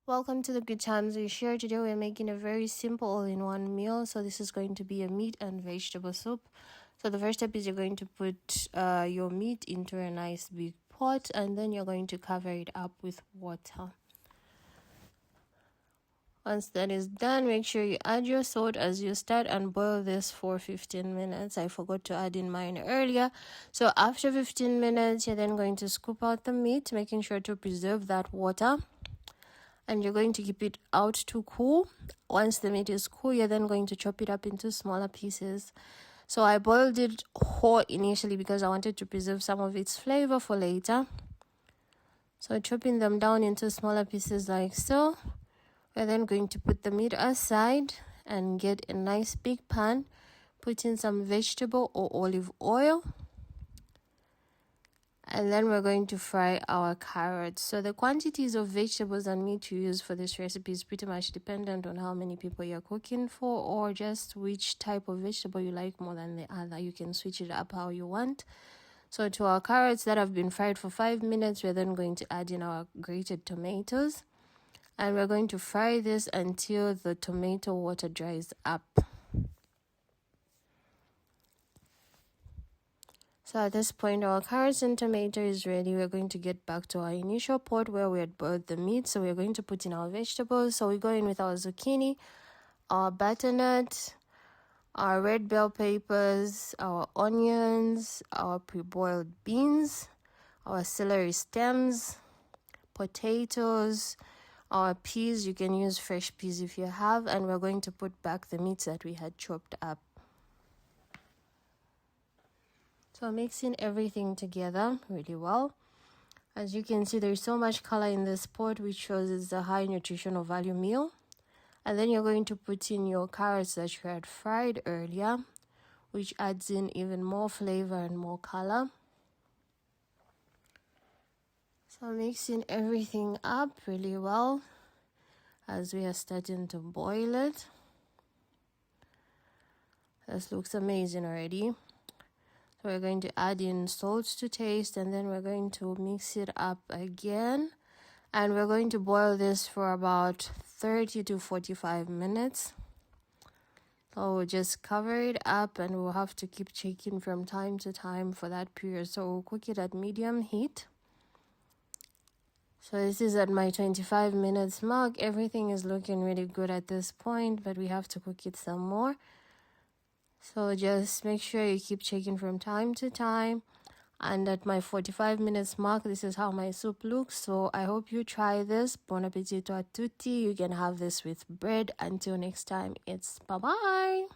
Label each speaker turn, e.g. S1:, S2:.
S1: Welcome to the Good Times We Share. Today we're making a very simple all-in-one meal. So this is going to be a meat and vegetable soup. So the first step is you're going to put your meat into a nice big pot, and then you're going to cover it up with water. Once that is done, make sure you add your salt as you start and boil this for 15 minutes. I forgot to add in mine earlier. So after 15 minutes, you're then going to scoop out the meat, making sure to preserve that water. And you're going to keep it out to cool. Once the meat is cool, you're then going to chop it up into smaller pieces. So I boiled it whole initially because I wanted to preserve some of its flavor for later. So chopping them down into smaller pieces like so. We're then going to put the meat aside and get a nice big pan. Put in some vegetable or olive oil. And then we're going to fry our carrots. So the quantities of vegetables and meat you use for this recipe is pretty much dependent on how many people you're cooking for, or just which type of vegetable you like more than the other. You can switch it up how you want. So to our carrots that have been fried for 5 minutes, we're then going to add in our grated tomatoes. And we're going to fry this until the tomato water dries up. So at this point, our carrots and tomato is ready. We're going to get back to our initial pot where we had boiled the meat. So we're going to put in our vegetables. So we go in with our zucchini, our butternut, our red bell peppers, our onions, our pre-boiled beans, our celery stems, potatoes, our peas. You can use fresh peas if you have. And we're going to put back the meats that we had chopped up. So mixing everything together really well. As you can see, there's so much color in this pot, which shows it's a high nutritional value meal. And then you're going to put in your carrots that you had fried earlier, which adds in even more flavor and more color. So mixing everything up really well as we are starting to boil it. This looks amazing already. We're going to add in salt to taste, and then we're going to mix it up again. And we're going to boil this for about 30 to 45 minutes. So we'll just cover it up, and we'll have to keep checking from time to time for that period. So we'll cook it at medium heat. So this is at my 25 minutes mark. Everything is looking really good at this point, but we have to cook it some more. So just make sure you keep checking from time to time. And at my 45 minutes mark, this is how my soup looks. So I hope you try this. Buon appetito a tutti. You can have this with bread. Until next time, it's bye-bye.